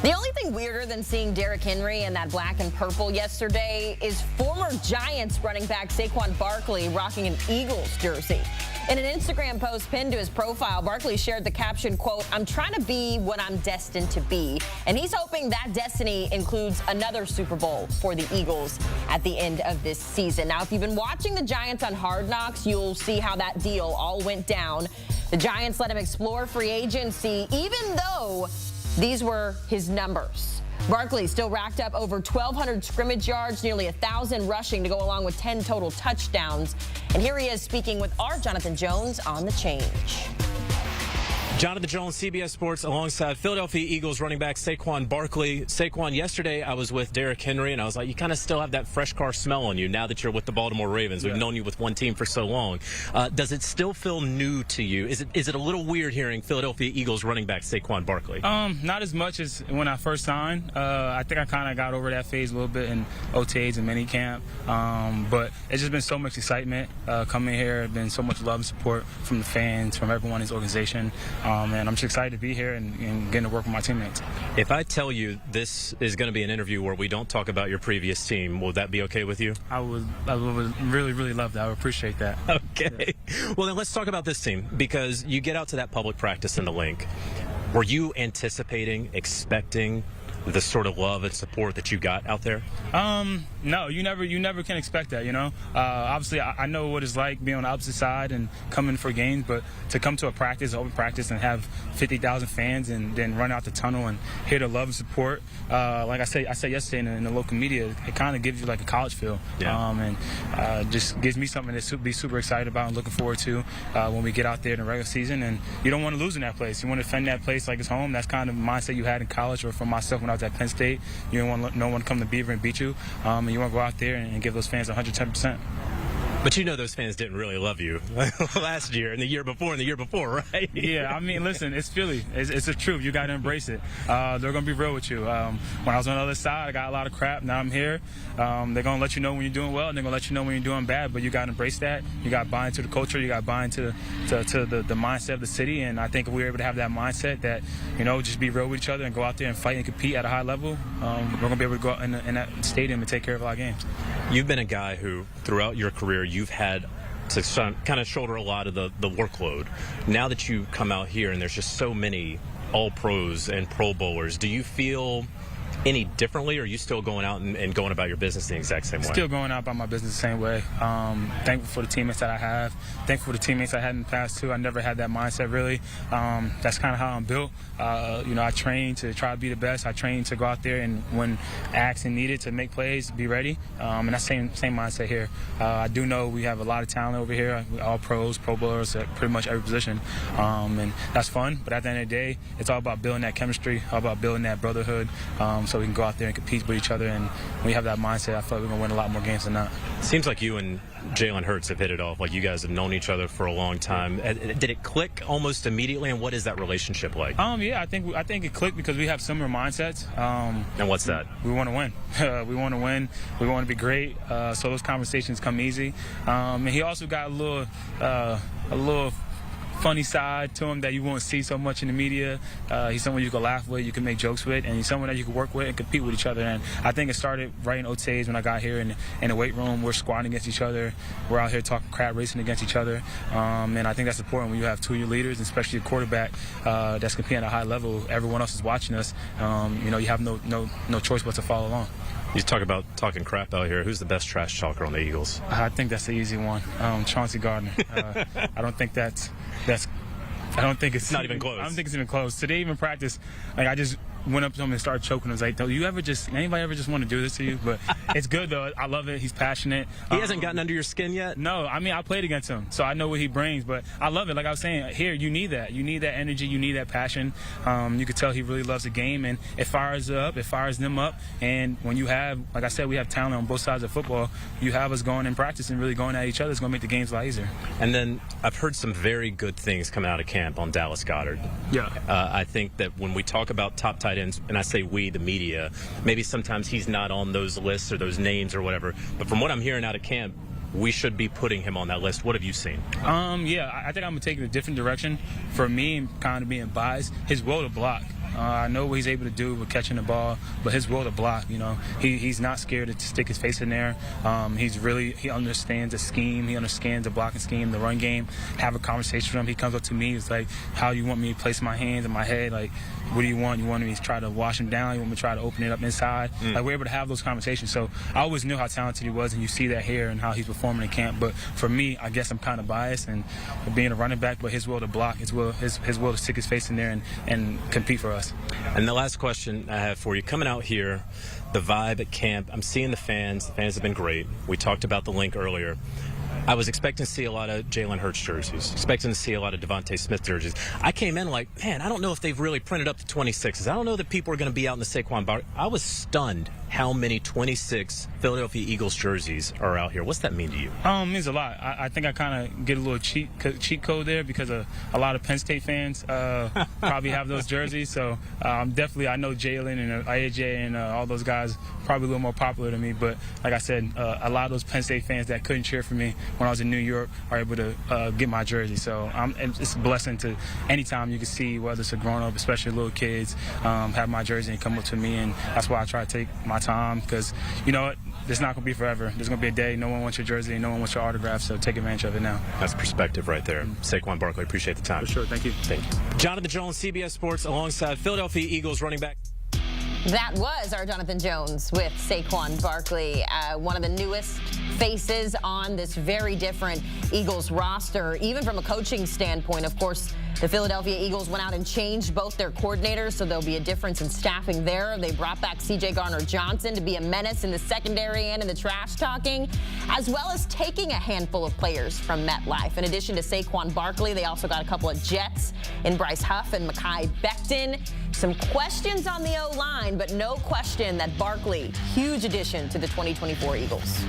The only thing weirder than seeing Derrick Henry in that black and purple yesterday is former Giants running back Saquon Barkley rocking an Eagles jersey. In an Instagram post pinned to his profile, Barkley shared the caption, quote, "I'm trying to be what I'm destined to be." And he's hoping that destiny includes another Super Bowl for the Eagles at the end of this season. Now, if you've been watching the Giants on Hard Knocks, you'll see how that deal all went down. The Giants let him explore free agency, even though these were his numbers. Barkley still racked up over 1,200 scrimmage yards, nearly 1,000 rushing to go along with 10 total touchdowns. And here he is speaking with our Jonathan Jones on the change. Jonathan Jones, CBS Sports, alongside Philadelphia Eagles running back Saquon Barkley. Saquon, yesterday I was with Derrick Henry, and I was like, you kind of still have that fresh car smell on you now that you're with the Baltimore Ravens. We've known you with one team for so long. Does it still feel new to you? Is it a little weird hearing Philadelphia Eagles running back Saquon Barkley? Not as much as when I first signed. I think I kind of got over that phase a little bit in OTAs and minicamp. But it's just been so much excitement coming here. Been so much love and support from the fans, from everyone in this organization. And I'm just excited to be here and getting to work with my teammates. If I tell you this is going to be an interview where we don't talk about your previous team, will that be okay with you? I would really, really love that. I would appreciate that. Okay. Yeah. Well, then let's talk about this team, because you get out to that public practice in the link. Were you anticipating, expecting the sort of love and support that you got out there? No, you never can expect that, you know. Obviously, I know what it's like being on the opposite side and coming for games, but to come to a practice, open practice, and have 50,000 fans and then run out the tunnel and hear the love and support, like I said yesterday in the local media, it kind of gives you like a college feel. Yeah. And just gives me something to be super excited about and looking forward to when we get out there in the regular season. And you don't want to lose in that place. You want to defend that place like it's home. That's kind of the mindset you had in college, or for myself when I was at Penn State. You don't want no one to come to Beaver and beat you. And you want to go out there and give those fans 110%. But you know those fans didn't really love you last year and the year before, right? Yeah, I mean, listen, it's Philly. It's the truth. You got to embrace it. They're going to be real with you. When I was on the other side, I got a lot of crap. Now I'm here. They're going to let you know when you're doing well, and they're going to let you know when you're doing bad, but you got to embrace that. You got to buy into the culture. You got to buy into the mindset of the city, and I think if we were able to have that mindset that, you know, just be real with each other and go out there and fight and compete at a high level, we're going to be able to go out in that stadium and take care of our games. You've been a guy who, throughout your career, you've had to kind of shoulder a lot of the workload. Now that you come out here and there's just so many all-pros and Pro Bowlers, do you feel any differently, or are you still going out and going about your business the exact same way? Still going out about my business the same way. Thankful for the teammates that I have. Thankful for the teammates I had in the past, too. I never had that mindset, really. That's kind of how I'm built. You know, I train to try to be the best. I train to go out there and, when asked and needed, to make plays, be ready. And that same mindset here. I do know we have a lot of talent over here. All pros, Pro Bowlers at pretty much every position. And that's fun. But at the end of the day, it's all about building that chemistry, all about building that brotherhood. So we can go out there and compete with each other, and when we have that mindset, I feel like we're going to win a lot more games than that. Seems like you and Jalen Hurts have hit it off. Like, you guys have known each other for a long time. Did it click almost immediately, and what is that relationship like? Yeah, I think it clicked because we have similar mindsets. And what's that? We want to win. We want to win. We want to be great. So those conversations come easy. And he also got a little funny side to him that you won't see so much in the media. He's someone you can laugh with, you can make jokes with, and he's someone that you can work with and compete with each other. And I think it started right in OTAs when I got here in the weight room. We're squatting against each other. We're out here talking crap, racing against each other. And I think that's important when you have two of your leaders, especially a quarterback that's competing at a high level. Everyone else is watching us. You know, you have no choice but to follow along. You talk about talking crap out here. Who's the best trash talker on the Eagles? I think that's the easy one. Chauncey Gardner. I don't think I don't think it's not even close. I don't think it's even close. Today, even practice, like, I just went up to him and started choking. I was like, anybody ever just want to do this to you? But it's good, though. I love it. He's passionate. He hasn't gotten under your skin yet? No. I mean, I played against him, so I know what he brings. But I love it. Like I was saying, here, you need that. You need that energy. You need that passion. You can tell he really loves the game, and it fires up. It fires them up. And when you have, like I said, we have talent on both sides of football. You have us going in practice and really going at each other. It's going to make the games a lot easier. And then I've heard some very good things coming out of camp on Dallas Goedert. Yeah. I think that when we talk about top tight ends, and I say we, the media, maybe sometimes he's not on those lists or those names or whatever, but from what I'm hearing out of camp, we should be putting him on that list. What have you seen? Yeah, I think I'm going to take it a different direction. For me, kind of being biased, his will to block. I know what he's able to do with catching the ball, but his will to block, he's not scared to stick his face in there. He understands the scheme. He understands the blocking scheme, the run game. Have a conversation with him. He comes up to me. It's like, how you want me to place my hands in my head? Like, what do you want? You want me to try to wash him down? You want me to try to open it up inside? Like, we're able to have those conversations. So I always knew how talented he was, and you see that here and how he's performing in camp. But for me, I guess I'm kind of biased and being a running back, but his will to block, his will to stick his face in there and compete for us. And the last question I have for you, coming out here, the vibe at camp, I'm seeing the fans. The fans have been great. We talked about the link earlier. I was expecting to see a lot of Jalen Hurts jerseys, expecting to see a lot of Devontae Smith jerseys. I came in like, man, I don't know if they've really printed up the 26s. I don't know that people are going to be out in the Saquon Barkley. I was stunned how many 26 Philadelphia Eagles jerseys are out here. What's that mean to you? It means a lot. I think I kind of get a little cheat code there because a lot of Penn State fans probably have those jerseys. So definitely, I know Jalen and AJ and all those guys probably a little more popular than me. But like I said, a lot of those Penn State fans that couldn't cheer for me when I was in New York are able to get my jersey. So it's a blessing to anytime you can see, whether it's a grown-up, especially little kids, have my jersey and come up to me. And that's why I try to take my time because, you know what, it's not going to be forever. There's going to be a day no one wants your jersey, no one wants your autograph, so take advantage of it now. That's perspective right there. Saquon Barkley, appreciate the time. For sure, thank you. Thank you. Jonathan Jones, CBS Sports, alongside Philadelphia Eagles running back. That was our Jonathan Jones with Saquon Barkley, one of the newest faces on this very different Eagles roster, even from a coaching standpoint. Of course, the Philadelphia Eagles went out and changed both their coordinators, so there'll be a difference in staffing there. They brought back Gardner-Johnson to be a menace in the secondary and in the trash talking, as well as taking a handful of players from MetLife. In addition to Saquon Barkley, they also got a couple of Jets in Bryce Huff and Mekhi Becton. Some questions on the O-line, but no question that Barkley, huge addition to the 2024 Eagles.